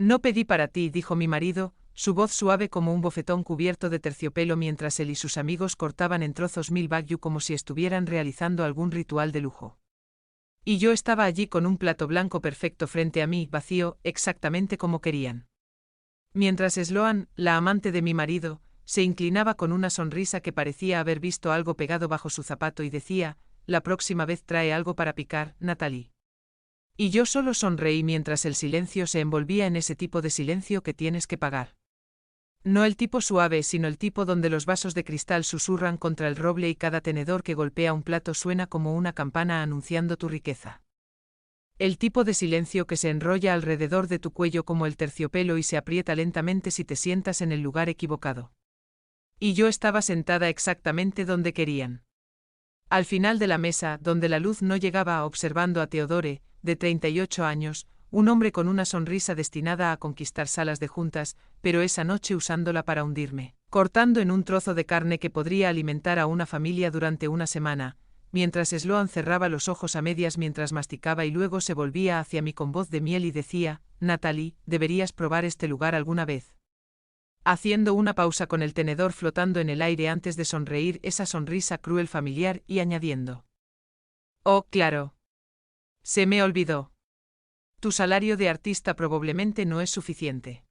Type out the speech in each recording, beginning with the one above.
No pedí para ti, dijo mi marido, su voz suave como un bofetón cubierto de terciopelo mientras él y sus amigos cortaban en trozos mil wagyu como si estuvieran realizando algún ritual de lujo. Y yo estaba allí con un plato blanco perfecto frente a mí, vacío, exactamente como querían. Mientras Sloan, la amante de mi marido, se inclinaba con una sonrisa que parecía haber visto algo pegado bajo su zapato y decía, la próxima vez trae algo para picar, Natalie. Y yo solo sonreí mientras el silencio se envolvía en ese tipo de silencio que tienes que pagar. No el tipo suave, sino el tipo donde los vasos de cristal susurran contra el roble y cada tenedor que golpea un plato suena como una campana anunciando tu riqueza. El tipo de silencio que se enrolla alrededor de tu cuello como el terciopelo y se aprieta lentamente si te sientas en el lugar equivocado. Y yo estaba sentada exactamente donde querían. Al final de la mesa, donde la luz no llegaba, observando a Theodore, de 38 años, un hombre con una sonrisa destinada a conquistar salas de juntas, pero esa noche usándola para hundirme, cortando en un trozo de carne que podría alimentar a una familia durante una semana, mientras Sloan cerraba los ojos a medias mientras masticaba y luego se volvía hacia mí con voz de miel y decía, Natalie, deberías probar este lugar alguna vez. Haciendo una pausa con el tenedor flotando en el aire antes de sonreír esa sonrisa cruel familiar y añadiendo. Oh, claro. Se me olvidó. Tu salario de artista probablemente no es suficiente.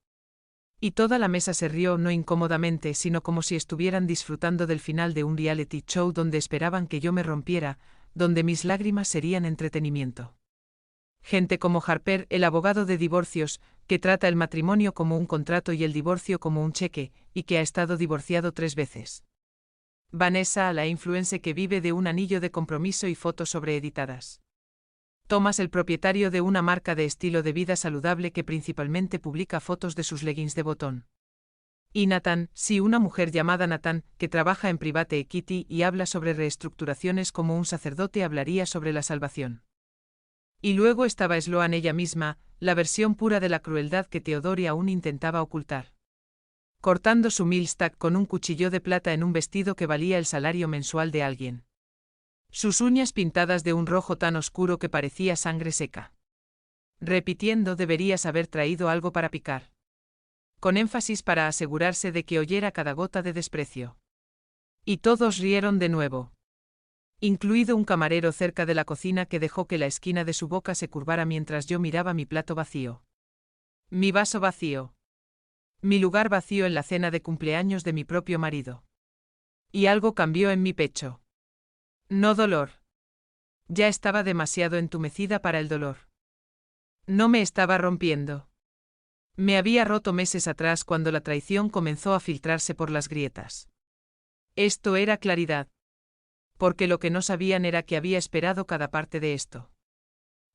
Y toda la mesa se rió no incómodamente, sino como si estuvieran disfrutando del final de un reality show donde esperaban que yo me rompiera, donde mis lágrimas serían entretenimiento. Gente como Harper, el abogado de divorcios, que trata el matrimonio como un contrato y el divorcio como un cheque, y que ha estado divorciado 3 veces. Vanessa, la influencer que vive de un anillo de compromiso y fotos sobreeditadas. Thomas, el propietario de una marca de estilo de vida saludable que principalmente publica fotos de sus leggings de botón. Y Nathan, sí, una mujer llamada Nathan, que trabaja en Private Equity y habla sobre reestructuraciones como un sacerdote hablaría sobre la salvación. Y luego estaba Sloan ella misma, la versión pura de la crueldad que Theodore aún intentaba ocultar. Cortando su milstack con un cuchillo de plata en un vestido que valía el salario mensual de alguien. Sus uñas pintadas de un rojo tan oscuro que parecía sangre seca. Repitiendo, deberías haber traído algo para picar. Con énfasis para asegurarse de que oyera cada gota de desprecio. Y todos rieron de nuevo. Incluido un camarero cerca de la cocina que dejó que la esquina de su boca se curvara mientras yo miraba mi plato vacío. Mi vaso vacío. Mi lugar vacío en la cena de cumpleaños de mi propio marido. Y algo cambió en mi pecho. No dolor. Ya estaba demasiado entumecida para el dolor. No me estaba rompiendo. Me había roto meses atrás cuando la traición comenzó a filtrarse por las grietas. Esto era claridad. Porque lo que no sabían era que había esperado cada parte de esto.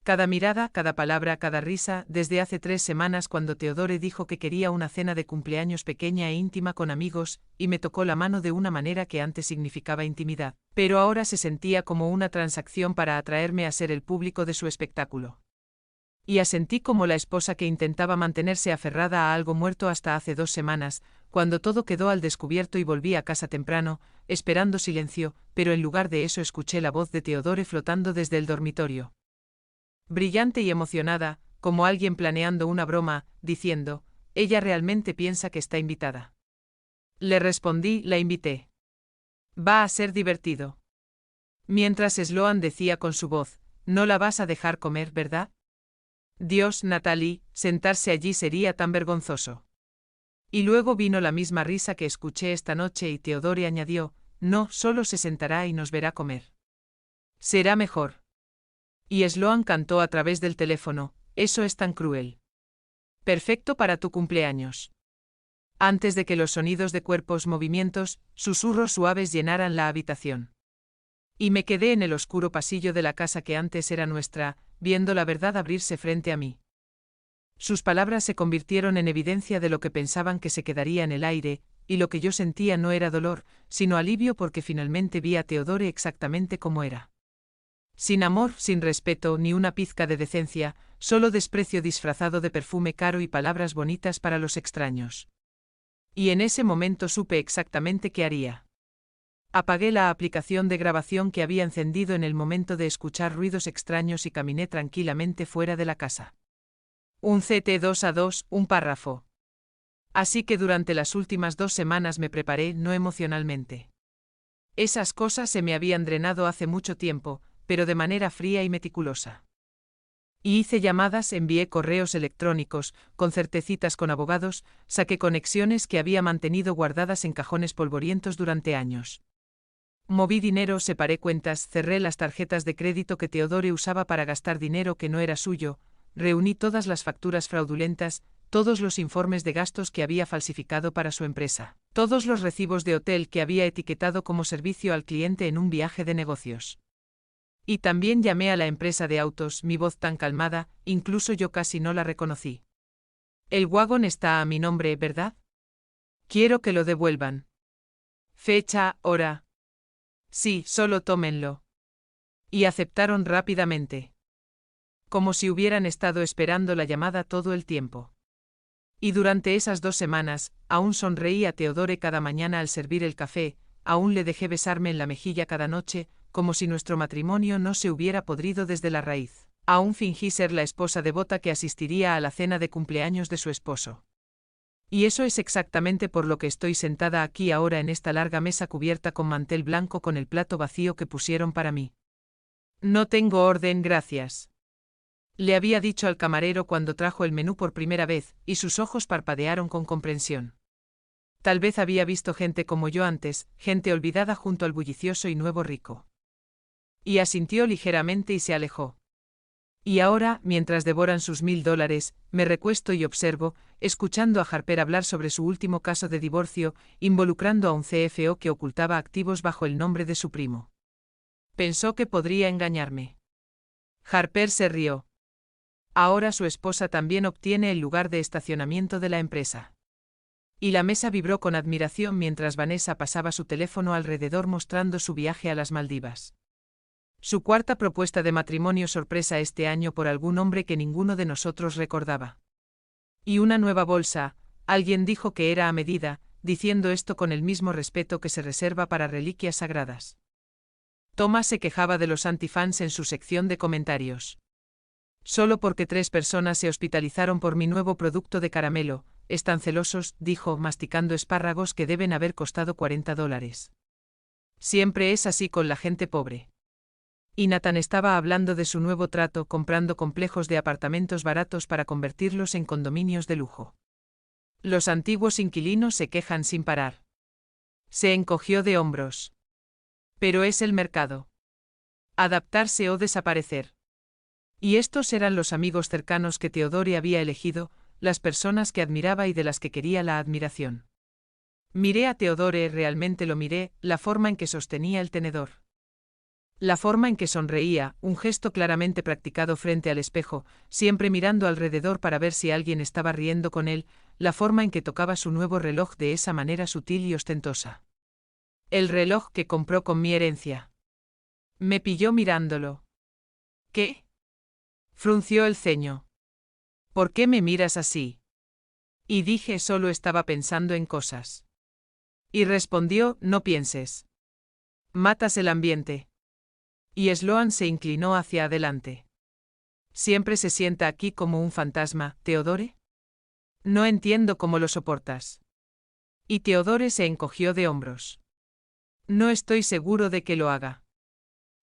Cada mirada, cada palabra, cada risa, desde hace 3 semanas cuando Theodore dijo que quería una cena de cumpleaños pequeña e íntima con amigos, y me tocó la mano de una manera que antes significaba intimidad, pero ahora se sentía como una transacción para atraerme a ser el público de su espectáculo. Y asentí como la esposa que intentaba mantenerse aferrada a algo muerto hasta hace 2 semanas, cuando todo quedó al descubierto y volví a casa temprano, esperando silencio, pero en lugar de eso escuché la voz de Theodore flotando desde el dormitorio. Brillante y emocionada, como alguien planeando una broma, diciendo, ella realmente piensa que está invitada. Le respondí, la invité. Va a ser divertido. Mientras Sloan decía con su voz, no la vas a dejar comer, ¿verdad? Dios, Natalie, sentarse allí sería tan vergonzoso. Y luego vino la misma risa que escuché esta noche y Theodore añadió, no, solo se sentará y nos verá comer. Será mejor. Y Sloan cantó a través del teléfono, eso es tan cruel. Perfecto para tu cumpleaños. Antes de que los sonidos de cuerpos, movimientos, susurros suaves llenaran la habitación. Y me quedé en el oscuro pasillo de la casa que antes era nuestra, viendo la verdad abrirse frente a mí. Sus palabras se convirtieron en evidencia de lo que pensaban que se quedaría en el aire, y lo que yo sentía no era dolor, sino alivio porque finalmente vi a Theodore exactamente como era. Sin amor, sin respeto, ni una pizca de decencia, solo desprecio disfrazado de perfume caro y palabras bonitas para los extraños. Y en ese momento supe exactamente qué haría. Apagué la aplicación de grabación que había encendido en el momento de escuchar ruidos extraños y caminé tranquilamente fuera de la casa. Un CT2A2, un párrafo. Así que durante las últimas 2 semanas me preparé no emocionalmente. Esas cosas se me habían drenado hace mucho tiempo, pero de manera fría y meticulosa. Y hice llamadas, envié correos electrónicos, concerté citas con abogados, saqué conexiones que había mantenido guardadas en cajones polvorientos durante años. Moví dinero, separé cuentas, cerré las tarjetas de crédito que Teodore usaba para gastar dinero que no era suyo, reuní todas las facturas fraudulentas, todos los informes de gastos que había falsificado para su empresa, todos los recibos de hotel que había etiquetado como servicio al cliente en un viaje de negocios. Y también llamé a la empresa de autos, mi voz tan calmada, incluso yo casi no la reconocí. El wagon está a mi nombre, ¿verdad? Quiero que lo devuelvan. Fecha, hora. Sí, solo tómenlo. Y aceptaron rápidamente. Como si hubieran estado esperando la llamada todo el tiempo. Y durante esas 2 semanas, aún sonreí a Teodore cada mañana al servir el café, aún le dejé besarme en la mejilla cada noche, como si nuestro matrimonio no se hubiera podrido desde la raíz. Aún fingí ser la esposa devota que asistiría a la cena de cumpleaños de su esposo. Y eso es exactamente por lo que estoy sentada aquí ahora en esta larga mesa cubierta con mantel blanco con el plato vacío que pusieron para mí. No tengo orden, gracias. Le había dicho al camarero cuando trajo el menú por primera vez, y sus ojos parpadearon con comprensión. Tal vez había visto gente como yo antes, gente olvidada junto al bullicioso y nuevo rico. Y asintió ligeramente y se alejó. Y ahora, mientras devoran sus $1000, me recuesto y observo, escuchando a Harper hablar sobre su último caso de divorcio, involucrando a un CFO que ocultaba activos bajo el nombre de su primo. Pensó que podría engañarme. Harper se rió. Ahora su esposa también obtiene el lugar de estacionamiento de la empresa. Y la mesa vibró con admiración mientras Vanessa pasaba su teléfono alrededor mostrando su viaje a las Maldivas. Su 4ª propuesta de matrimonio sorpresa este año por algún hombre que ninguno de nosotros recordaba. Y una nueva bolsa, alguien dijo que era a medida, diciendo esto con el mismo respeto que se reserva para reliquias sagradas. Thomas se quejaba de los antifans en su sección de comentarios. Solo porque 3 personas se hospitalizaron por mi nuevo producto de caramelo, están celosos, dijo, masticando espárragos que deben haber costado $40. Siempre es así con la gente pobre. Y Nathan estaba hablando de su nuevo trato comprando complejos de apartamentos baratos para convertirlos en condominios de lujo. Los antiguos inquilinos se quejan sin parar. Se encogió de hombros. Pero es el mercado. Adaptarse o desaparecer. Y estos eran los amigos cercanos que Teodore había elegido, las personas que admiraba y de las que quería la admiración. Miré a Teodore, realmente lo miré, la forma en que sostenía el tenedor. La forma en que sonreía, un gesto claramente practicado frente al espejo, siempre mirando alrededor para ver si alguien estaba riendo con él, la forma en que tocaba su nuevo reloj de esa manera sutil y ostentosa. El reloj que compró con mi herencia. Me pilló mirándolo. ¿Qué? Frunció el ceño. ¿Por qué me miras así? Y dije, solo estaba pensando en cosas. Y respondió, no pienses. Matas el ambiente. Y Sloan se inclinó hacia adelante. ¿Siempre se sienta aquí como un fantasma, Teodore? No entiendo cómo lo soportas. Y Teodore se encogió de hombros. No estoy seguro de que lo haga.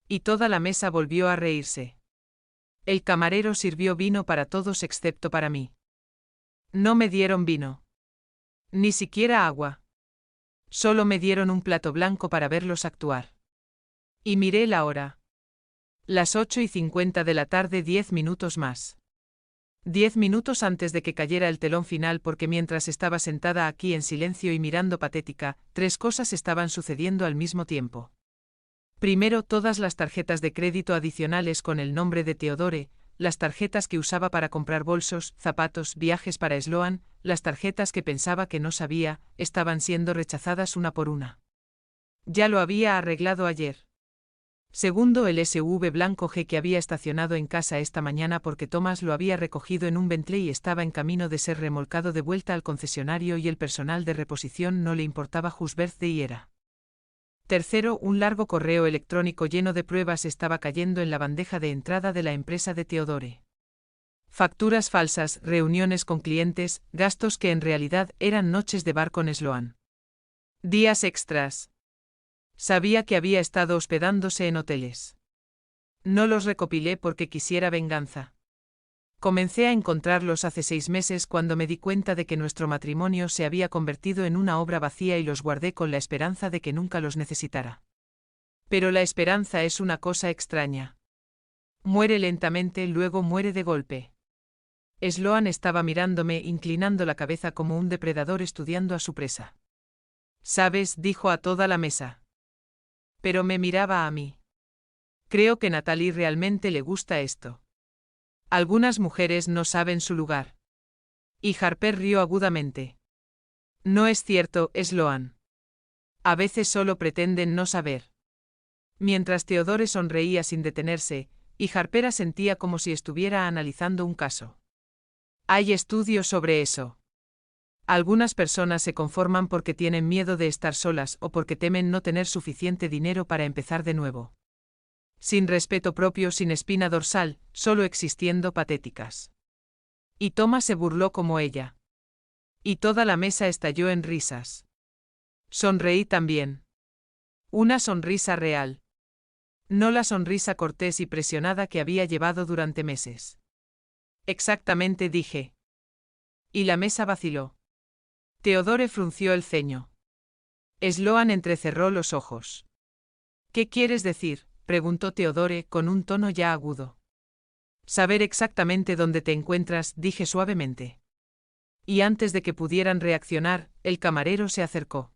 Y toda la mesa volvió a reírse. El camarero sirvió vino para todos excepto para mí. No me dieron vino. Ni siquiera agua. Solo me dieron un plato blanco para verlos actuar. Y miré la hora. Las 8:50 de la tarde, 10 minutos más. 10 minutos antes de que cayera el telón final, porque mientras estaba sentada aquí en silencio y mirando patética, 3 cosas estaban sucediendo al mismo tiempo. Primero, todas las tarjetas de crédito adicionales con el nombre de Teodore, las tarjetas que usaba para comprar bolsos, zapatos, viajes para Sloan, las tarjetas que pensaba que no sabía, estaban siendo rechazadas una por una. Ya lo había arreglado ayer. Segundo, el SUV blanco G que había estacionado en casa esta mañana porque Thomas lo había recogido en un Bentley y estaba en camino de ser remolcado de vuelta al concesionario y el personal de reposición no le importaba whose birthday era. Tercero, un largo correo electrónico lleno de pruebas estaba cayendo en la bandeja de entrada de la empresa de Teodore. Facturas falsas, reuniones con clientes, gastos que en realidad eran noches de bar con Sloan. Días extras. Sabía que había estado hospedándose en hoteles. No los recopilé porque quisiera venganza. Comencé a encontrarlos hace 6 meses cuando me di cuenta de que nuestro matrimonio se había convertido en una obra vacía y los guardé con la esperanza de que nunca los necesitara. Pero la esperanza es una cosa extraña. Muere lentamente, luego muere de golpe. Sloan estaba mirándome, inclinando la cabeza como un depredador estudiando a su presa. «¿Sabes?», dijo a toda la mesa. Pero me miraba a mí. Creo que Natalie realmente le gusta esto. Algunas mujeres no saben su lugar. Y Harper rió agudamente. No es cierto, Sloan. A veces solo pretenden no saber. Mientras Theodore sonreía sin detenerse, y Harper asentía como si estuviera analizando un caso. Hay estudios sobre eso. Algunas personas se conforman porque tienen miedo de estar solas o porque temen no tener suficiente dinero para empezar de nuevo. Sin respeto propio, sin espina dorsal, solo existiendo patéticas. Y Thomas se burló como ella. Y toda la mesa estalló en risas. Sonreí también. Una sonrisa real. No la sonrisa cortés y presionada que había llevado durante meses. Exactamente, dije. Y la mesa vaciló. Theodore frunció el ceño. Sloan entrecerró los ojos. ¿Qué quieres decir?, preguntó Theodore con un tono ya agudo. Saber exactamente dónde te encuentras, dije suavemente. Y antes de que pudieran reaccionar, el camarero se acercó.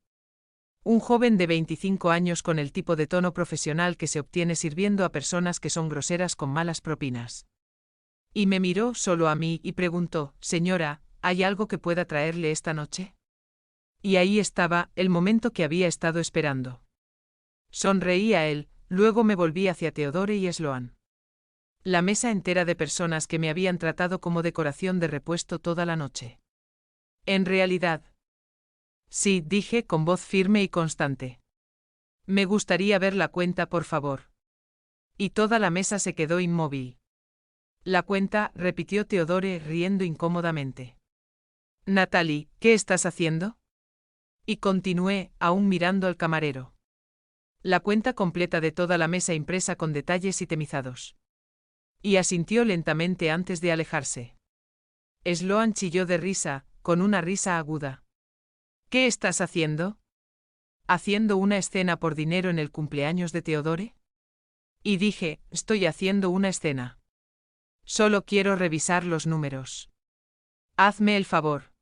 Un joven de 25 años con el tipo de tono profesional que se obtiene sirviendo a personas que son groseras con malas propinas. Y me miró solo a mí y preguntó, «Señora, ¿hay algo que pueda traerle esta noche?». Y ahí estaba, el momento que había estado esperando. Sonreí a él, luego me volví hacia Theodore y Sloan. La mesa entera de personas que me habían tratado como decoración de repuesto toda la noche. En realidad. Sí, dije con voz firme y constante. Me gustaría ver la cuenta, por favor. Y toda la mesa se quedó inmóvil. La cuenta, repitió Theodore riendo incómodamente. Natalie, ¿qué estás haciendo? Y continué, aún mirando al camarero. La cuenta completa de toda la mesa impresa con detalles itemizados. Y asintió lentamente antes de alejarse. Sloan chilló de risa, con una risa aguda. ¿Qué estás haciendo? ¿Haciendo una escena por dinero en el cumpleaños de Theodore? Y dije, estoy haciendo una escena. Solo quiero revisar los números. Hazme el favor.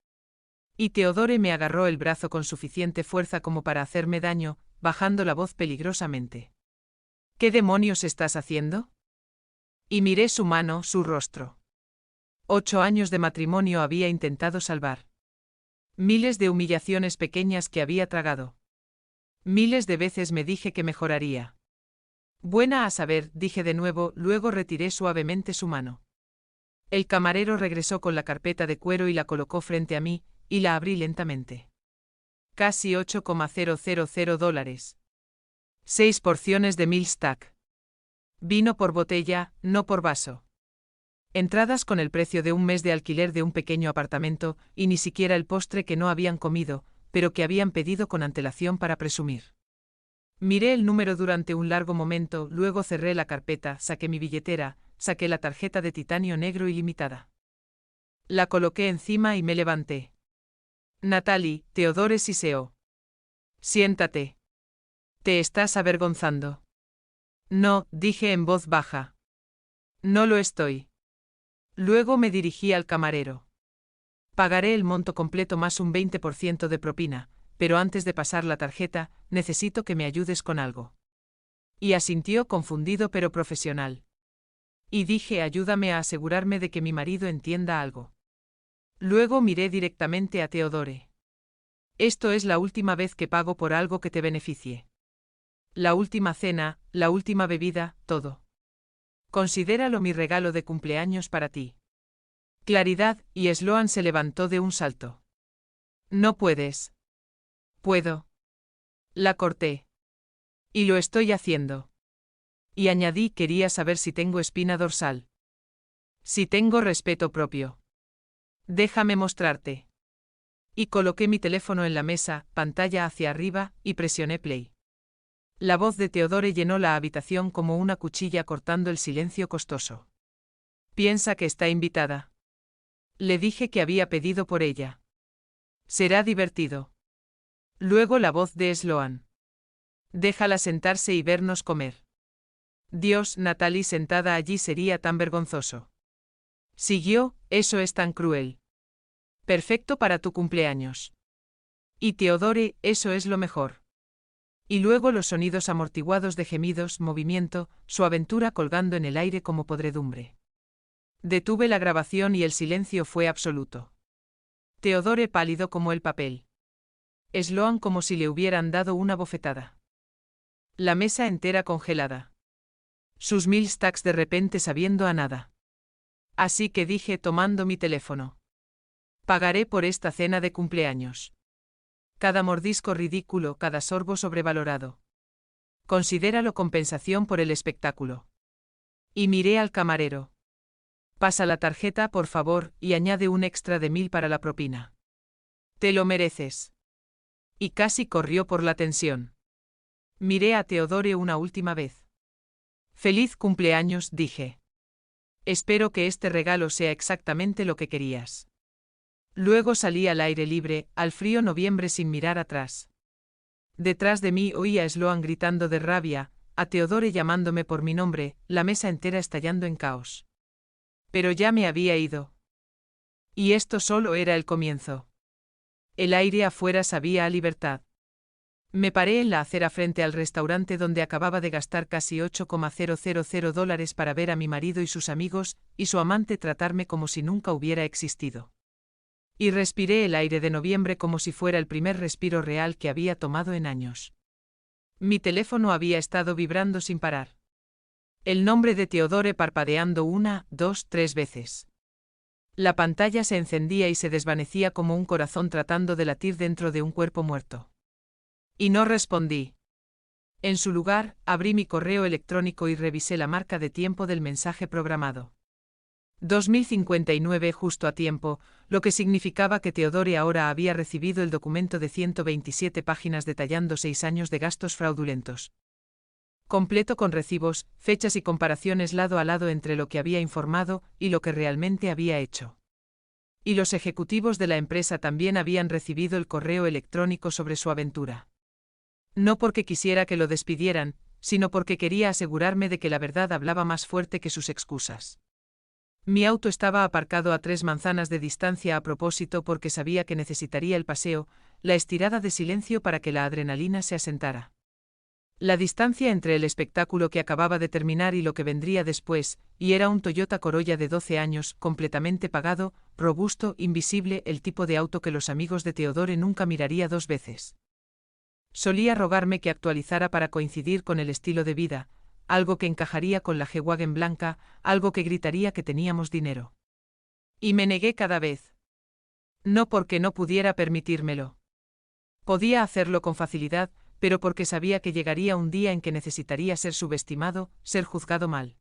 Y Theodore me agarró el brazo con suficiente fuerza como para hacerme daño, bajando la voz peligrosamente. ¿Qué demonios estás haciendo? Y miré su mano, su rostro. 8 años de matrimonio había intentado salvar. Miles de humillaciones pequeñas que había tragado. Miles de veces me dije que mejoraría. Buena a saber, dije de nuevo, luego retiré suavemente su mano. El camarero regresó con la carpeta de cuero y la colocó frente a mí, y la abrí lentamente. Casi $8,000. 6 porciones de Milstack. Vino por botella, no por vaso. Entradas con el precio de un mes de alquiler de un pequeño apartamento, y ni siquiera el postre que no habían comido, pero que habían pedido con antelación para presumir. Miré el número durante un largo momento, luego cerré la carpeta, saqué mi billetera, saqué la tarjeta de titanio negro ilimitada. La coloqué encima y me levanté. Natalie, Theodore siseó. Siéntate. ¿Te estás avergonzando? No, dije en voz baja. No lo estoy. Luego me dirigí al camarero. Pagaré el monto completo más un 20% de propina, pero antes de pasar la tarjeta, necesito que me ayudes con algo. Y asintió confundido pero profesional. Y dije, ayúdame a asegurarme de que mi marido entienda algo. Luego miré directamente a Theodore. Esto es la última vez que pago por algo que te beneficie. La última cena, la última bebida, todo. Considéralo mi regalo de cumpleaños para ti. Claridad, y Sloan se levantó de un salto. No puedes. Puedo. La corté. Y lo estoy haciendo. Y añadí, quería saber si tengo espina dorsal. Si tengo respeto propio. Déjame mostrarte. Y coloqué mi teléfono en la mesa, pantalla hacia arriba, y presioné play. La voz de Theodore llenó la habitación como una cuchilla cortando el silencio costoso. Piensa que está invitada. Le dije que había pedido por ella. Será divertido. Luego la voz de Sloan. Déjala sentarse y vernos comer. Dios, Natalie sentada allí sería tan vergonzoso. Siguió, eso es tan cruel. Perfecto para tu cumpleaños. Y Theodore, eso es lo mejor. Y luego los sonidos amortiguados de gemidos, movimiento, su aventura colgando en el aire como podredumbre. Detuve la grabación y el silencio fue absoluto. Theodore pálido como el papel. Sloan como si le hubieran dado una bofetada. La mesa entera congelada. Sus 1000 stacks de repente sabiendo a nada. Así que dije tomando mi teléfono. Pagaré por esta cena de cumpleaños. Cada mordisco ridículo, cada sorbo sobrevalorado. Considéralo compensación por el espectáculo. Y miré al camarero. Pasa la tarjeta, por favor, y añade un extra de 1000 para la propina. Te lo mereces. Y casi corrió por la tensión. Miré a Theodore una última vez. Feliz cumpleaños, dije. Espero que este regalo sea exactamente lo que querías. Luego salí al aire libre, al frío noviembre sin mirar atrás. Detrás de mí oía a Sloan gritando de rabia, a Theodore llamándome por mi nombre, la mesa entera estallando en caos. Pero ya me había ido. Y esto solo era el comienzo. El aire afuera sabía a libertad. Me paré en la acera frente al restaurante donde acababa de gastar casi $8,000 para ver a mi marido y sus amigos, y su amante tratarme como si nunca hubiera existido. Y respiré el aire de noviembre como si fuera el primer respiro real que había tomado en años. Mi teléfono había estado vibrando sin parar. El nombre de Theodore parpadeando 1, 2, 3 veces. La pantalla se encendía y se desvanecía como un corazón tratando de latir dentro de un cuerpo muerto. Y no respondí. En su lugar, abrí mi correo electrónico y revisé la marca de tiempo del mensaje programado. 2059 justo a tiempo, lo que significaba que Theodore ahora había recibido el documento de 127 páginas detallando 6 años de gastos fraudulentos. Completo con recibos, fechas y comparaciones lado a lado entre lo que había informado y lo que realmente había hecho. Y los ejecutivos de la empresa también habían recibido el correo electrónico sobre su aventura. No porque quisiera que lo despidieran, sino porque quería asegurarme de que la verdad hablaba más fuerte que sus excusas. Mi auto estaba aparcado a 3 manzanas de distancia a propósito porque sabía que necesitaría el paseo, la estirada de silencio para que la adrenalina se asentara. La distancia entre el espectáculo que acababa de terminar y lo que vendría después, y era un Toyota Corolla de 12 años, completamente pagado, robusto, invisible, el tipo de auto que los amigos de Theodore nunca miraría 2 veces. Solía rogarme que actualizara para coincidir con el estilo de vida, algo que encajaría con la G-Wagen blanca, algo que gritaría que teníamos dinero. Y me negué cada vez. No porque no pudiera permitírmelo. Podía hacerlo con facilidad, pero porque sabía que llegaría un día en que necesitaría ser subestimado, ser juzgado mal.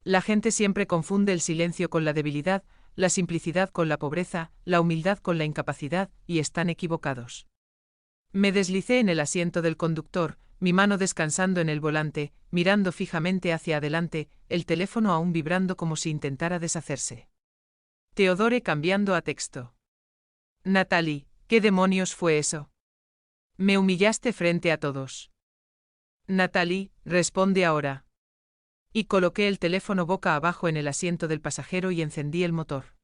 La gente siempre confunde el silencio con la debilidad, la simplicidad con la pobreza, la humildad con la incapacidad, y están equivocados. Me deslicé en el asiento del conductor, mi mano descansando en el volante, mirando fijamente hacia adelante, el teléfono aún vibrando como si intentara deshacerse. Theodore cambiando a texto. Natalie, ¿qué demonios fue eso? Me humillaste frente a todos. Natalie, responde ahora. Y coloqué el teléfono boca abajo en el asiento del pasajero y encendí el motor.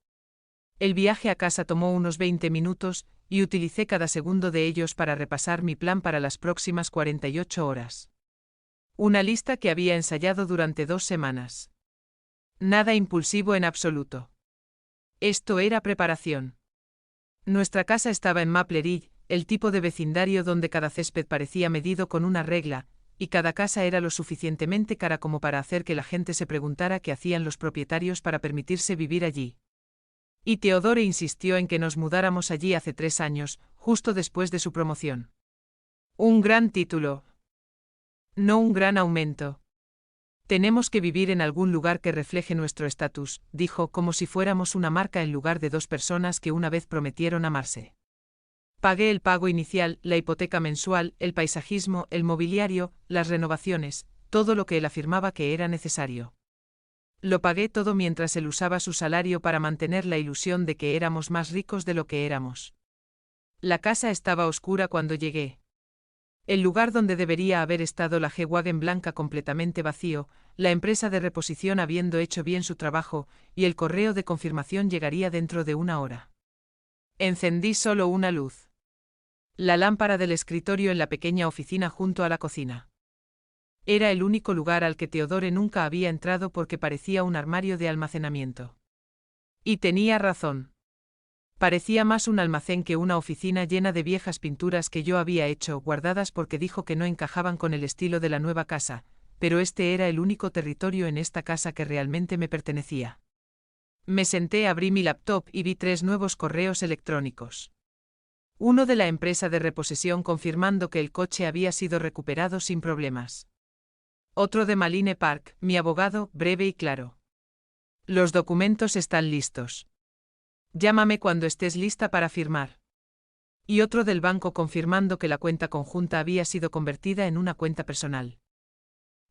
El viaje a casa tomó unos 20 minutos, y utilicé cada segundo de ellos para repasar mi plan para las próximas 48 horas. Una lista que había ensayado durante 2 semanas. Nada impulsivo en absoluto. Esto era preparación. Nuestra casa estaba en Maple Ridge, el tipo de vecindario donde cada césped parecía medido con una regla, y cada casa era lo suficientemente cara como para hacer que la gente se preguntara qué hacían los propietarios para permitirse vivir allí. Y Theodore insistió en que nos mudáramos allí hace 3 años, justo después de su promoción. Un gran título. No un gran aumento. Tenemos que vivir en algún lugar que refleje nuestro estatus, dijo, como si fuéramos una marca en lugar de dos personas que una vez prometieron amarse. Pagué el pago inicial, la hipoteca mensual, el paisajismo, el mobiliario, las renovaciones, todo lo que él afirmaba que era necesario. Lo pagué todo mientras él usaba su salario para mantener la ilusión de que éramos más ricos de lo que éramos. La casa estaba oscura cuando llegué. El lugar donde debería haber estado la G-Wagen blanca completamente vacío, la empresa de reposición habiendo hecho bien su trabajo, y el correo de confirmación llegaría dentro de una hora. Encendí solo una luz. La lámpara del escritorio en la pequeña oficina junto a la cocina. Era el único lugar al que Theodore nunca había entrado porque parecía un armario de almacenamiento. Y tenía razón. Parecía más un almacén que una oficina llena de viejas pinturas que yo había hecho, guardadas porque dijo que no encajaban con el estilo de la nueva casa, pero este era el único territorio en esta casa que realmente me pertenecía. Me senté, abrí mi laptop y vi 3 nuevos correos electrónicos. Uno de la empresa de reposesión confirmando que el coche había sido recuperado sin problemas. Otro de Maline Park, mi abogado, breve y claro. Los documentos están listos. Llámame cuando estés lista para firmar. Y otro del banco confirmando que la cuenta conjunta había sido convertida en una cuenta personal.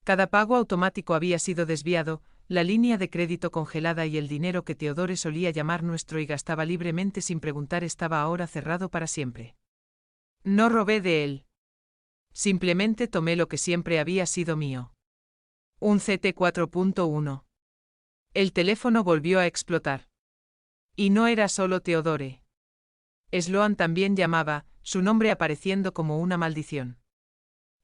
Cada pago automático había sido desviado, la línea de crédito congelada y el dinero que Theodore solía llamar nuestro y gastaba libremente sin preguntar estaba ahora cerrado para siempre. No robé de él. Simplemente tomé lo que siempre había sido mío. Un CT 4.1. El teléfono volvió a explotar. Y no era solo Theodore. Sloan también llamaba, su nombre apareciendo como una maldición.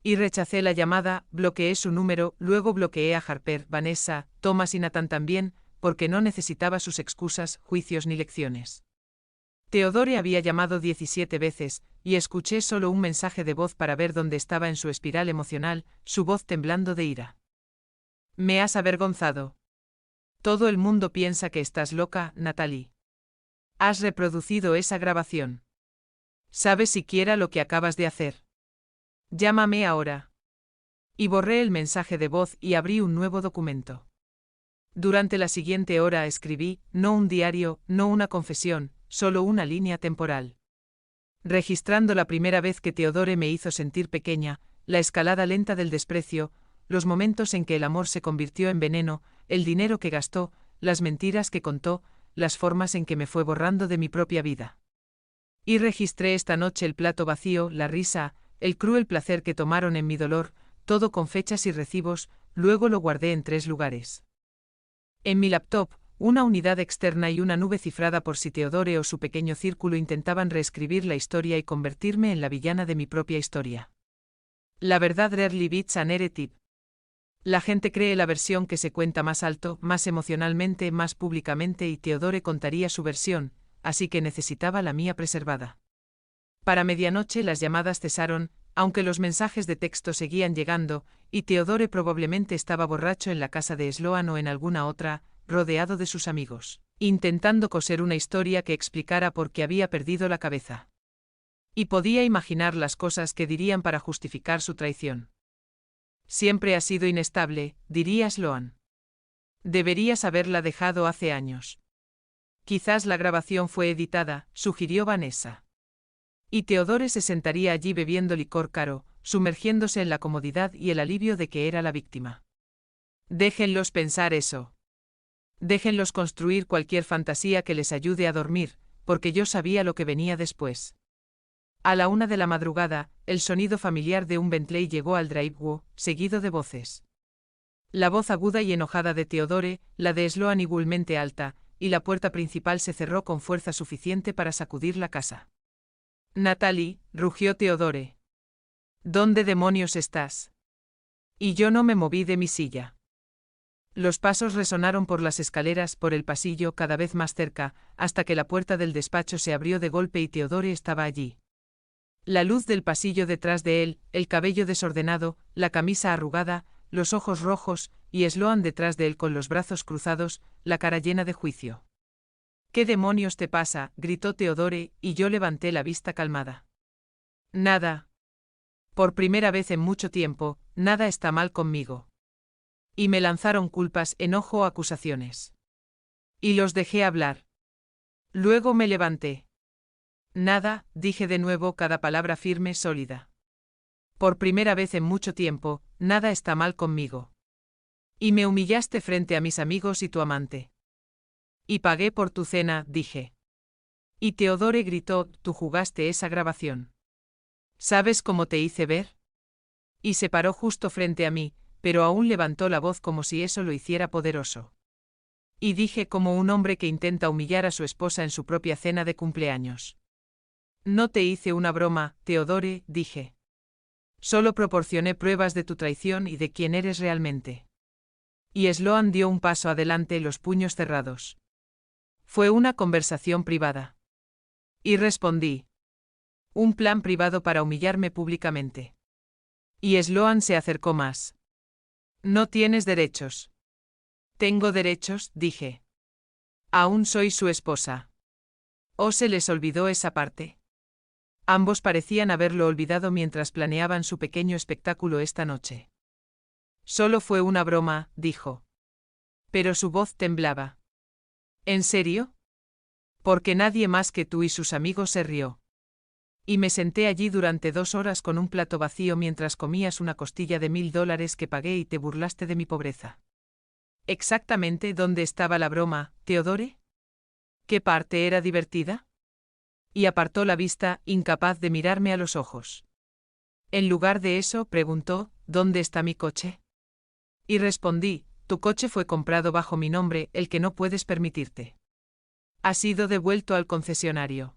Y rechacé la llamada, bloqueé su número, luego bloqueé a Harper, Vanessa, Thomas y Nathan también, porque no necesitaba sus excusas, juicios ni lecciones. Theodore había llamado 17 veces, y escuché solo un mensaje de voz para ver dónde estaba en su espiral emocional, su voz temblando de ira. Me has avergonzado. Todo el mundo piensa que estás loca, Natalie. Has reproducido esa grabación. ¿Sabes siquiera lo que acabas de hacer? Llámame ahora. Y borré el mensaje de voz y abrí un nuevo documento. Durante la siguiente hora escribí, no un diario, no una confesión, solo una línea temporal. Registrando la primera vez que Theodore me hizo sentir pequeña, la escalada lenta del desprecio, los momentos en que el amor se convirtió en veneno, el dinero que gastó, las mentiras que contó, las formas en que me fue borrando de mi propia vida. Y registré esta noche el plato vacío, la risa, el cruel placer que tomaron en mi dolor, todo con fechas y recibos, luego lo guardé en 3 lugares. En mi laptop, una unidad externa y una nube cifrada por si Theodore o su pequeño círculo intentaban reescribir la historia y convertirme en la villana de mi propia historia. La verdad rarely beats a narrative. La gente cree la versión que se cuenta más alto, más emocionalmente, más públicamente y Theodore contaría su versión, así que necesitaba la mía preservada. Para medianoche las llamadas cesaron, aunque los mensajes de texto seguían llegando, y Theodore probablemente estaba borracho en la casa de Sloan o en alguna otra, rodeado de sus amigos, intentando coser una historia que explicara por qué había perdido la cabeza. Y podía imaginar las cosas que dirían para justificar su traición. Siempre ha sido inestable, diría Sloan. Deberías haberla dejado hace años. Quizás la grabación fue editada, sugirió Vanessa. Y Theodore se sentaría allí bebiendo licor caro, sumergiéndose en la comodidad y el alivio de que era la víctima. Déjenlos pensar eso. Déjenlos construir cualquier fantasía que les ayude a dormir, porque yo sabía lo que venía después. A la 1 de la madrugada, el sonido familiar de un Bentley llegó al driveway, seguido de voces. La voz aguda y enojada de Theodore, la de Sloan igualmente alta, y la puerta principal se cerró con fuerza suficiente para sacudir la casa. Natalie, rugió Theodore. ¿Dónde demonios estás? Y yo no me moví de mi silla. Los pasos resonaron por las escaleras, por el pasillo, cada vez más cerca, hasta que la puerta del despacho se abrió de golpe y Theodore estaba allí. La luz del pasillo detrás de él, el cabello desordenado, la camisa arrugada, los ojos rojos, y Sloan detrás de él con los brazos cruzados, la cara llena de juicio. ¿Qué demonios te pasa?, gritó Theodore, y yo levanté la vista calmada. Nada. Por primera vez en mucho tiempo, nada está mal conmigo. Y me lanzaron culpas, enojo o acusaciones. Y los dejé hablar. Luego me levanté. Nada, dije de nuevo cada palabra firme, sólida. Por primera vez en mucho tiempo, nada está mal conmigo. Y me humillaste frente a mis amigos y tu amante. Y pagué por tu cena, dije. Y Teodore gritó, tú jugaste esa grabación. ¿Sabes cómo te hice ver? Y se paró justo frente a mí, pero aún levantó la voz como si eso lo hiciera poderoso. Y dije como un hombre que intenta humillar a su esposa en su propia cena de cumpleaños. No te hice una broma, Teodore, dije. Solo proporcioné pruebas de tu traición y de quién eres realmente. Y Sloan dio un paso adelante, los puños cerrados. Fue una conversación privada. Y respondí. Un plan privado para humillarme públicamente. Y Sloan se acercó más. No tienes derechos. Tengo derechos, dije. Aún soy su esposa. ¿O se les olvidó esa parte? Ambos parecían haberlo olvidado mientras planeaban su pequeño espectáculo esta noche. Solo fue una broma, dijo. Pero su voz temblaba. ¿En serio? Porque nadie más que tú y sus amigos se rió. Y me senté allí durante 2 horas con un plato vacío mientras comías una costilla de $1000 que pagué y te burlaste de mi pobreza. ¿Exactamente dónde estaba la broma, Teodore? ¿Qué parte era divertida? Y apartó la vista, incapaz de mirarme a los ojos. En lugar de eso, preguntó, ¿dónde está mi coche? Y respondí, tu coche fue comprado bajo mi nombre, el que no puedes permitirte. Ha sido devuelto al concesionario.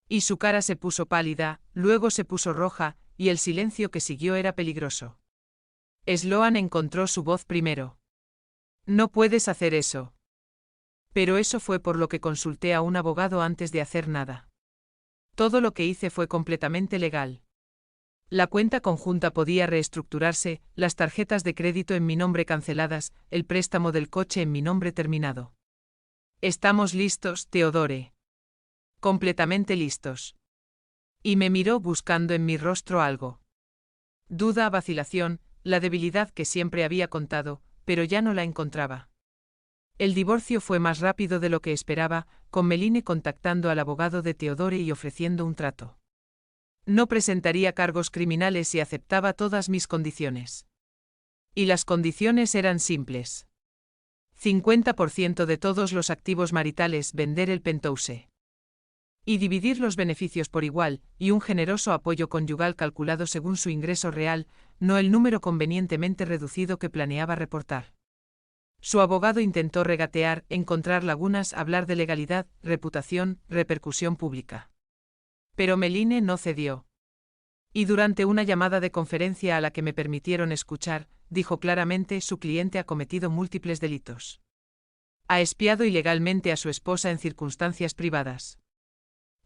Y su cara se puso pálida, luego se puso roja, y el silencio que siguió era peligroso. Sloan encontró su voz primero. No puedes hacer eso. Pero eso fue por lo que consulté a un abogado antes de hacer nada. Todo lo que hice fue completamente legal. La cuenta conjunta podía reestructurarse, las tarjetas de crédito en mi nombre canceladas, el préstamo del coche en mi nombre terminado. Estamos listos, Teodore. Completamente listos. Y me miró buscando en mi rostro algo. Duda, vacilación, la debilidad que siempre había contado, pero ya no la encontraba. El divorcio fue más rápido de lo que esperaba, con Meline contactando al abogado de Teodore y ofreciendo un trato. No presentaría cargos criminales si aceptaba todas mis condiciones. Y las condiciones eran simples. 50% de todos los activos maritales, vender el penthouse. Y dividir los beneficios por igual, y un generoso apoyo conyugal calculado según su ingreso real, no el número convenientemente reducido que planeaba reportar. Su abogado intentó regatear, encontrar lagunas, hablar de legalidad, reputación, repercusión pública. Pero Meline no cedió. Y durante una llamada de conferencia a la que me permitieron escuchar, dijo claramente, su cliente ha cometido múltiples delitos. Ha espiado ilegalmente a su esposa en circunstancias privadas.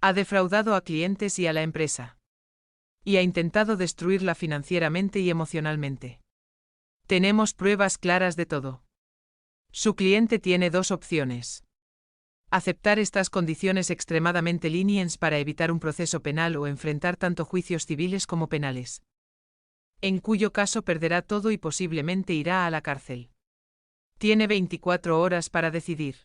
Ha defraudado a clientes y a la empresa. Y ha intentado destruirla financieramente y emocionalmente. Tenemos pruebas claras de todo. Su cliente tiene 2 opciones. Aceptar estas condiciones extremadamente lenientes para evitar un proceso penal o enfrentar tanto juicios civiles como penales. En cuyo caso perderá todo y posiblemente irá a la cárcel. Tiene 24 horas para decidir.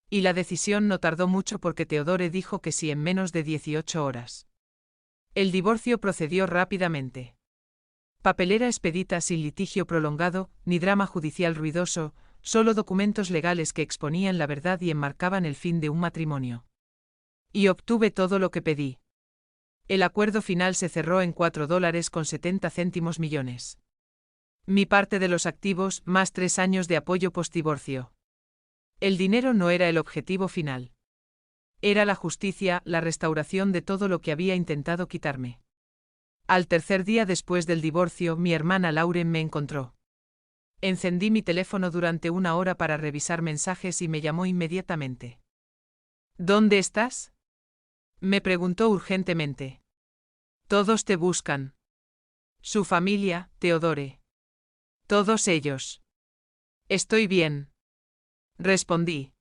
Y la decisión no tardó mucho porque Teodore dijo que sí en menos de 18 horas. El divorcio procedió rápidamente. Papelera expedita sin litigio prolongado, ni drama judicial ruidoso, solo documentos legales que exponían la verdad y enmarcaban el fin de un matrimonio. Y obtuve todo lo que pedí. El acuerdo final se cerró en $4.70 millones. Mi parte de los activos, más 3 años de apoyo postdivorcio. El dinero no era el objetivo final. Era la justicia, la restauración de todo lo que había intentado quitarme. Al tercer día después del divorcio, mi hermana Lauren me encontró. Encendí mi teléfono durante 1 hora para revisar mensajes y me llamó inmediatamente. ¿Dónde estás? Me preguntó urgentemente. Todos te buscan. Su familia, Teodore. Todos ellos. Estoy bien. Respondí.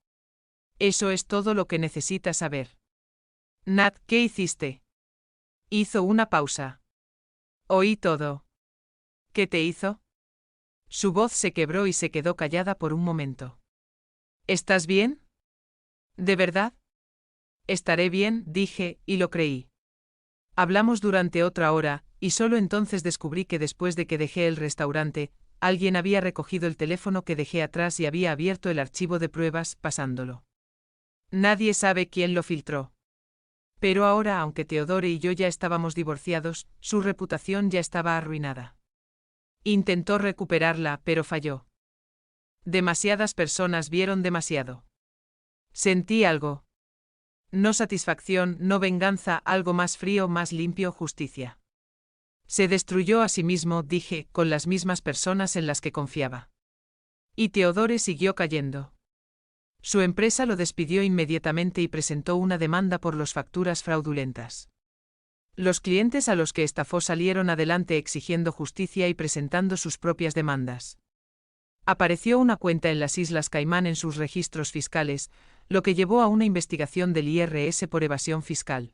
Eso es todo lo que necesitas saber. Nat, ¿qué hiciste? Hizo una pausa. Oí todo. ¿Qué te hizo? Su voz se quebró y se quedó callada por un momento. ¿Estás bien? ¿De verdad? Estaré bien, dije, y lo creí. Hablamos durante otra hora, y solo entonces descubrí que después de que dejé el restaurante, alguien había recogido el teléfono que dejé atrás y había abierto el archivo de pruebas, pasándolo. Nadie sabe quién lo filtró. Pero ahora, aunque Theodore y yo ya estábamos divorciados, su reputación ya estaba arruinada. Intentó recuperarla, pero falló. Demasiadas personas vieron demasiado. Sentí algo. No satisfacción, no venganza, algo más frío, más limpio, justicia. Se destruyó a sí mismo, dije, con las mismas personas en las que confiaba. Y Theodore siguió cayendo. Su empresa lo despidió inmediatamente y presentó una demanda por las facturas fraudulentas. Los clientes a los que estafó salieron adelante exigiendo justicia y presentando sus propias demandas. Apareció una cuenta en las Islas Caimán en sus registros fiscales, lo que llevó a una investigación del IRS por evasión fiscal.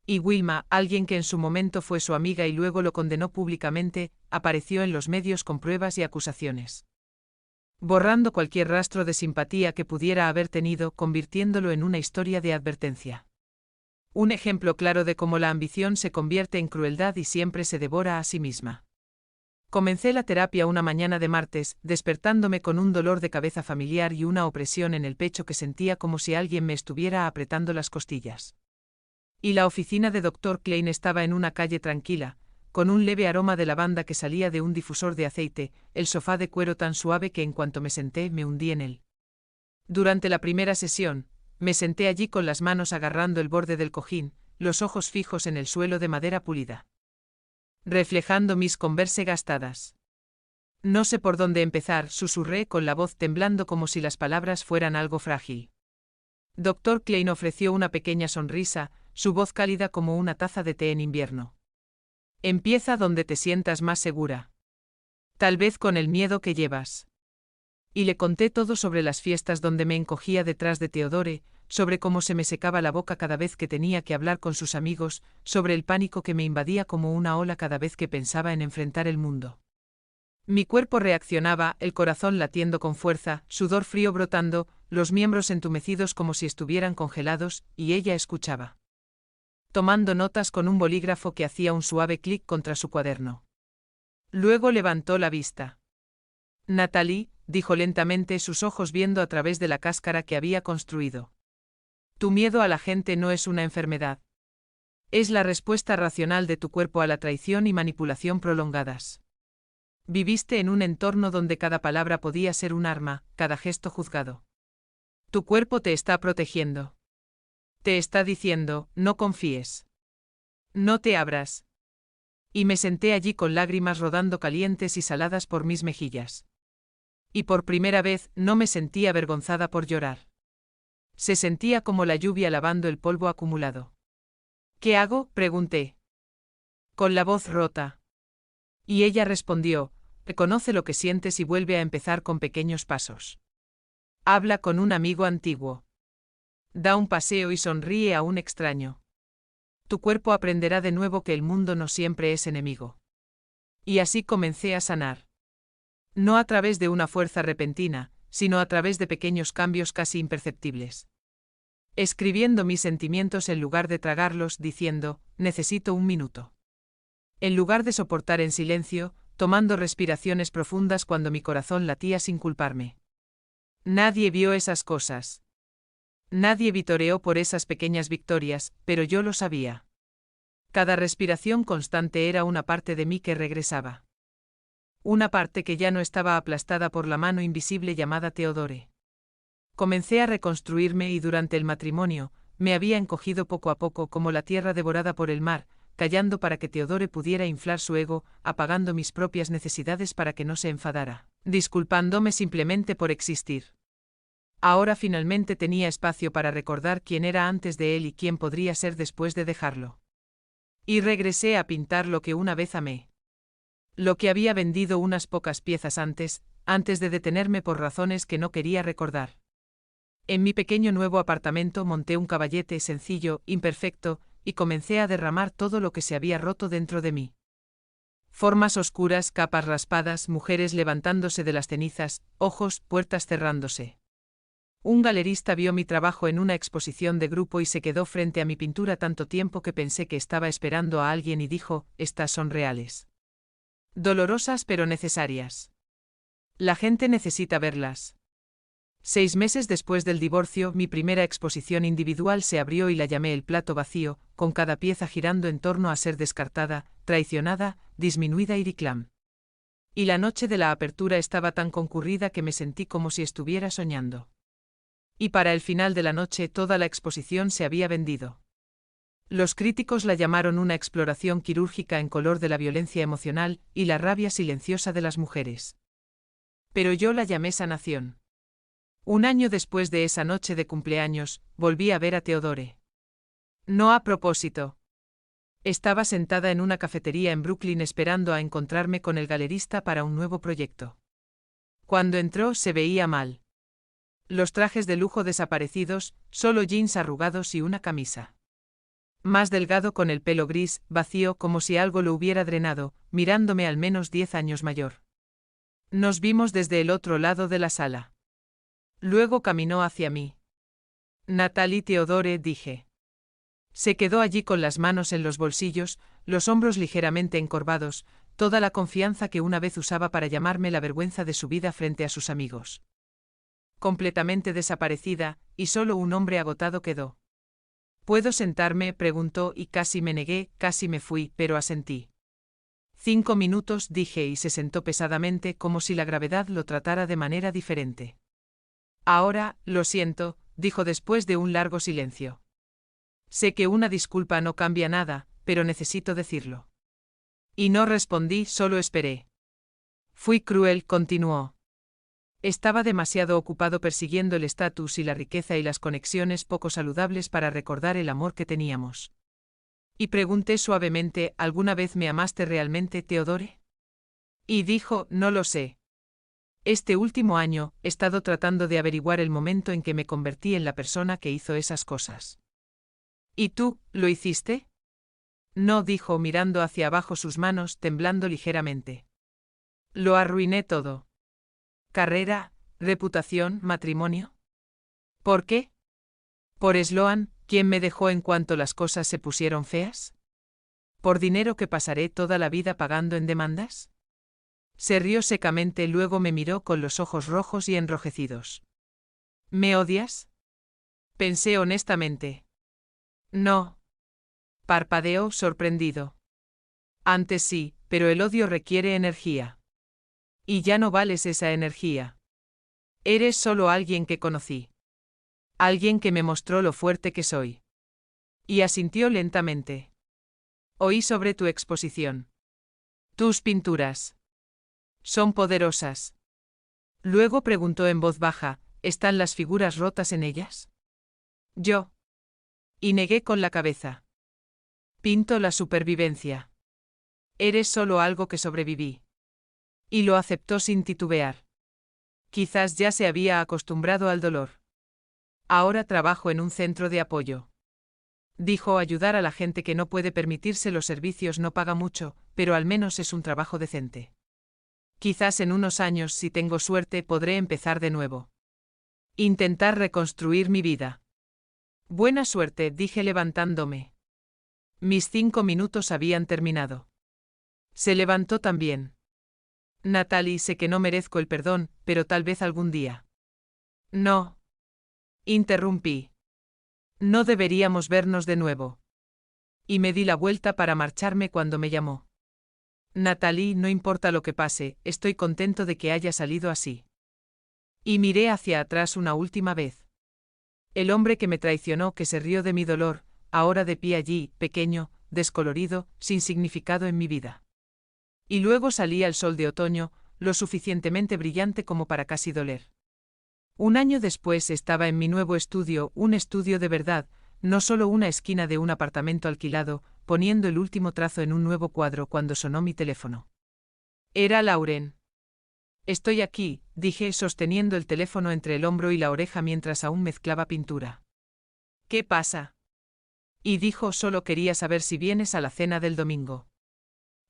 Y Wilma, alguien que en su momento fue su amiga y luego lo condenó públicamente, apareció en los medios con pruebas y acusaciones. Borrando cualquier rastro de simpatía que pudiera haber tenido, convirtiéndolo en una historia de advertencia. Un ejemplo claro de cómo la ambición se convierte en crueldad y siempre se devora a sí misma. Comencé la terapia una mañana de martes, despertándome con un dolor de cabeza familiar y una opresión en el pecho que sentía como si alguien me estuviera apretando las costillas. Y la oficina de Dr. Klein estaba en una calle tranquila, con un leve aroma de lavanda que salía de un difusor de aceite, el sofá de cuero tan suave que en cuanto me senté me hundí en él. Durante la primera sesión, me senté allí con las manos agarrando el borde del cojín, los ojos fijos en el suelo de madera pulida, reflejando mis Converse gastadas. No sé por dónde empezar, susurré con la voz temblando como si las palabras fueran algo frágil. Dr. Klein ofreció una pequeña sonrisa, su voz cálida como una taza de té en invierno. Empieza donde te sientas más segura. Tal vez con el miedo que llevas. Y le conté todo sobre las fiestas donde me encogía detrás de Theodore, sobre cómo se me secaba la boca cada vez que tenía que hablar con sus amigos, sobre el pánico que me invadía como una ola cada vez que pensaba en enfrentar el mundo. Mi cuerpo reaccionaba, el corazón latiendo con fuerza, sudor frío brotando, los miembros entumecidos como si estuvieran congelados, y ella escuchaba. Tomando notas con un bolígrafo que hacía un suave clic contra su cuaderno. Luego levantó la vista. Natalie, dijo lentamente, sus ojos viendo a través de la cáscara que había construido. Tu miedo a la gente no es una enfermedad. Es la respuesta racional de tu cuerpo a la traición y manipulación prolongadas. Viviste en un entorno donde cada palabra podía ser un arma, cada gesto juzgado. Tu cuerpo te está protegiendo. Te está diciendo, no confíes. No te abras. Y me senté allí con lágrimas rodando calientes y saladas por mis mejillas. Y por primera vez no me sentí avergonzada por llorar. Se sentía como la lluvia lavando el polvo acumulado. ¿Qué hago?, pregunté. Con la voz rota. Y ella respondió, reconoce lo que sientes y vuelve a empezar con pequeños pasos. Habla con un amigo antiguo. Da un paseo y sonríe a un extraño. Tu cuerpo aprenderá de nuevo que el mundo no siempre es enemigo. Y así comencé a sanar. No a través de una fuerza repentina, sino a través de pequeños cambios casi imperceptibles. Escribiendo mis sentimientos en lugar de tragarlos, diciendo, necesito un minuto. En lugar de soportar en silencio, tomando respiraciones profundas cuando mi corazón latía sin culparme. Nadie vio esas cosas. Nadie vitoreó por esas pequeñas victorias, pero yo lo sabía. Cada respiración constante era una parte de mí que regresaba. Una parte que ya no estaba aplastada por la mano invisible llamada Theodore. Comencé a reconstruirme y durante el matrimonio, me había encogido poco a poco como la tierra devorada por el mar, callando para que Theodore pudiera inflar su ego, apagando mis propias necesidades para que no se enfadara, disculpándome simplemente por existir. Ahora finalmente tenía espacio para recordar quién era antes de él y quién podría ser después de dejarlo. Y regresé a pintar lo que una vez amé. Lo que había vendido unas pocas piezas antes de detenerme por razones que no quería recordar. En mi pequeño nuevo apartamento monté un caballete sencillo, imperfecto, y comencé a derramar todo lo que se había roto dentro de mí. Formas oscuras, capas raspadas, mujeres levantándose de las cenizas, ojos, puertas cerrándose. Un galerista vio mi trabajo en una exposición de grupo y se quedó frente a mi pintura tanto tiempo que pensé que estaba esperando a alguien y dijo, estas son reales. Dolorosas pero necesarias. La gente necesita verlas. 6 meses después del divorcio, mi primera exposición individual se abrió y la llamé El plato vacío, con cada pieza girando en torno a ser descartada, traicionada, disminuida y reclam. Y la noche de la apertura estaba tan concurrida que me sentí como si estuviera soñando. Y para el final de la noche toda la exposición se había vendido. Los críticos la llamaron una exploración quirúrgica en color de la violencia emocional y la rabia silenciosa de las mujeres. Pero yo la llamé sanación. Un año después de esa noche de cumpleaños, volví a ver a Theodore. No a propósito. Estaba sentada en una cafetería en Brooklyn esperando a encontrarme con el galerista para un nuevo proyecto. Cuando entró se veía mal. Los trajes de lujo desaparecidos, solo jeans arrugados y una camisa. Más delgado con el pelo gris, vacío como si algo lo hubiera drenado, mirándome al menos 10 años mayor. Nos vimos desde el otro lado de la sala. Luego caminó hacia mí. Natalie Theodore, dije. Se quedó allí con las manos en los bolsillos, los hombros ligeramente encorvados, toda la confianza que una vez usaba para llamarme la vergüenza de su vida frente a sus amigos. Completamente desaparecida, y solo un hombre agotado quedó. ¿Puedo sentarme?, preguntó y casi me negué, casi me fui, pero asentí. 5 minutos, dije y se sentó pesadamente como si la gravedad lo tratara de manera diferente. Ahora, lo siento, dijo después de un largo silencio. Sé que una disculpa no cambia nada, pero necesito decirlo. Y no respondí, solo esperé. Fui cruel, continuó. Estaba demasiado ocupado persiguiendo el estatus y la riqueza y las conexiones poco saludables para recordar el amor que teníamos. Y pregunté suavemente, ¿alguna vez me amaste realmente, Theodore? Y dijo, no lo sé. Este último año, he estado tratando de averiguar el momento en que me convertí en la persona que hizo esas cosas. ¿Y tú, lo hiciste? No, dijo mirando hacia abajo sus manos, temblando ligeramente. Lo arruiné todo. Carrera, reputación, matrimonio. ¿Por qué? ¿Por Sloan, quien me dejó en cuanto las cosas se pusieron feas? ¿Por dinero que pasaré toda la vida pagando en demandas? Se rió secamente, luego me miró con los ojos rojos y enrojecidos. ¿Me odias? Pensé honestamente. No. Parpadeó, sorprendido. Antes sí, pero el odio requiere energía. Y ya no vales esa energía. Eres solo alguien que conocí. Alguien que me mostró lo fuerte que soy. Y asintió lentamente. Oí sobre tu exposición. Tus pinturas. Son poderosas. Luego preguntó en voz baja, ¿están las figuras rotas en ellas? Yo. Y negué con la cabeza. Pinto la supervivencia. Eres solo algo que sobreviví. Y lo aceptó sin titubear. Quizás ya se había acostumbrado al dolor. Ahora trabajo en un centro de apoyo. Dijo, ayudar a la gente que no puede permitirse los servicios no paga mucho, pero al menos es un trabajo decente. Quizás en unos años, si tengo suerte, podré empezar de nuevo. Intentar reconstruir mi vida. Buena suerte, dije levantándome. Mis 5 minutos habían terminado. Se levantó también. Natalie, sé que no merezco el perdón, pero tal vez algún día. No. Interrumpí. No deberíamos vernos de nuevo. Y me di la vuelta para marcharme cuando me llamó. Natalie, no importa lo que pase, estoy contento de que haya salido así. Y miré hacia atrás una última vez. El hombre que me traicionó, que se rió de mi dolor, ahora de pie allí, pequeño, descolorido, sin significado en mi vida. Y luego salía el sol de otoño, lo suficientemente brillante como para casi doler. Un año después estaba en mi nuevo estudio, un estudio de verdad, no solo una esquina de un apartamento alquilado, poniendo el último trazo en un nuevo cuadro cuando sonó mi teléfono. Era Lauren. Estoy aquí, dije sosteniendo el teléfono entre el hombro y la oreja mientras aún mezclaba pintura. ¿Qué pasa? Y dijo, solo quería saber si vienes a la cena del domingo.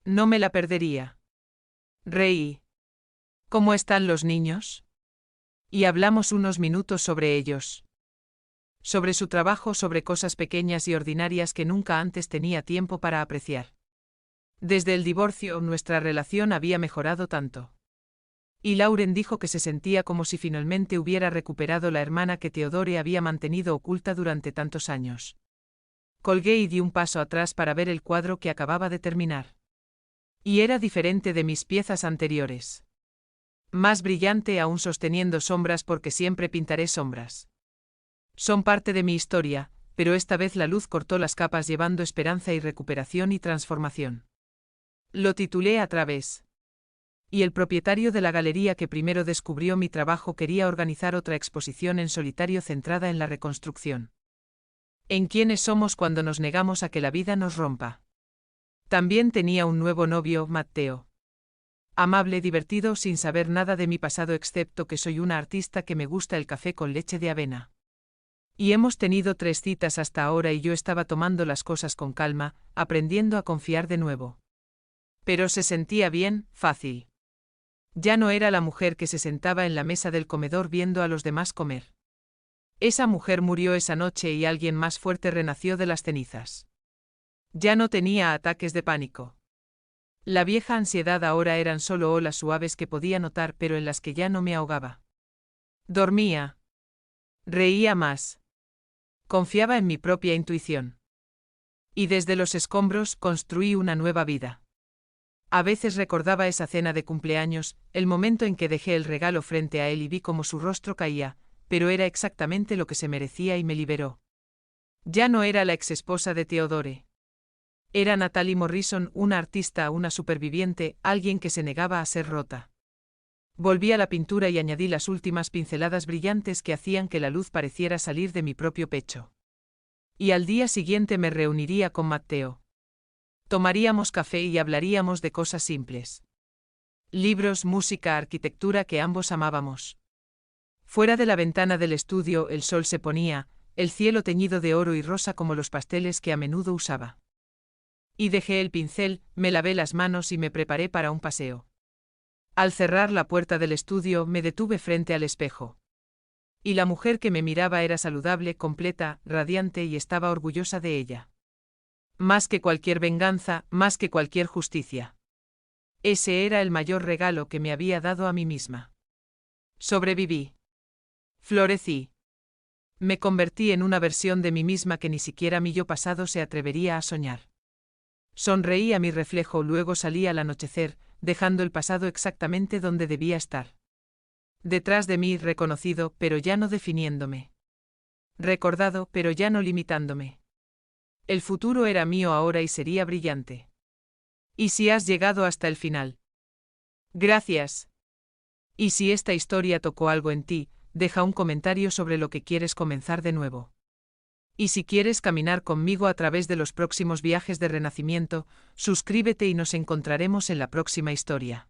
No me la perdería. Reí. ¿Cómo están los niños? Y hablamos unos minutos sobre ellos. Sobre su trabajo, sobre cosas pequeñas y ordinarias que nunca antes tenía tiempo para apreciar. Desde el divorcio, nuestra relación había mejorado tanto. Y Lauren dijo que se sentía como si finalmente hubiera recuperado la hermana que Theodore había mantenido oculta durante tantos años. Colgué y di un paso atrás para ver el cuadro que acababa de terminar. Y era diferente de mis piezas anteriores. Más brillante, aún sosteniendo sombras, porque siempre pintaré sombras. Son parte de mi historia, pero esta vez la luz cortó las capas llevando esperanza y recuperación y transformación. Lo titulé A través. Y el propietario de la galería que primero descubrió mi trabajo quería organizar otra exposición en solitario centrada en la reconstrucción. En quiénes somos cuando nos negamos a que la vida nos rompa. También tenía un nuevo novio, Matteo. Amable, divertido, sin saber nada de mi pasado excepto que soy una artista que me gusta el café con leche de avena. Y hemos tenido 3 citas hasta ahora y yo estaba tomando las cosas con calma, aprendiendo a confiar de nuevo. Pero se sentía bien, fácil. Ya no era la mujer que se sentaba en la mesa del comedor viendo a los demás comer. Esa mujer murió esa noche y alguien más fuerte renació de las cenizas. Ya no tenía ataques de pánico. La vieja ansiedad ahora eran solo olas suaves que podía notar pero en las que ya no me ahogaba. Dormía. Reía más. Confiaba en mi propia intuición. Y desde los escombros construí una nueva vida. A veces recordaba esa cena de cumpleaños, el momento en que dejé el regalo frente a él y vi cómo su rostro caía, pero era exactamente lo que se merecía y me liberó. Ya no era la exesposa de Theodore. Era Natalie Morrison, una artista, una superviviente, alguien que se negaba a ser rota. Volví a la pintura y añadí las últimas pinceladas brillantes que hacían que la luz pareciera salir de mi propio pecho. Y al día siguiente me reuniría con Matteo. Tomaríamos café y hablaríamos de cosas simples. Libros, música, arquitectura que ambos amábamos. Fuera de la ventana del estudio el sol se ponía, el cielo teñido de oro y rosa como los pasteles que a menudo usaba. Y dejé el pincel, me lavé las manos y me preparé para un paseo. Al cerrar la puerta del estudio me detuve frente al espejo. Y la mujer que me miraba era saludable, completa, radiante y estaba orgullosa de ella. Más que cualquier venganza, más que cualquier justicia. Ese era el mayor regalo que me había dado a mí misma. Sobreviví. Florecí. Me convertí en una versión de mí misma que ni siquiera mi yo pasado se atrevería a soñar. Sonreí a mi reflejo, luego salí al anochecer, dejando el pasado exactamente donde debía estar. Detrás de mí, reconocido, pero ya no definiéndome. Recordado, pero ya no limitándome. El futuro era mío ahora y sería brillante. ¿Y si has llegado hasta el final? Gracias. Y si esta historia tocó algo en ti, deja un comentario sobre lo que quieres comenzar de nuevo. Y si quieres caminar conmigo a través de los próximos viajes de renacimiento, suscríbete y nos encontraremos en la próxima historia.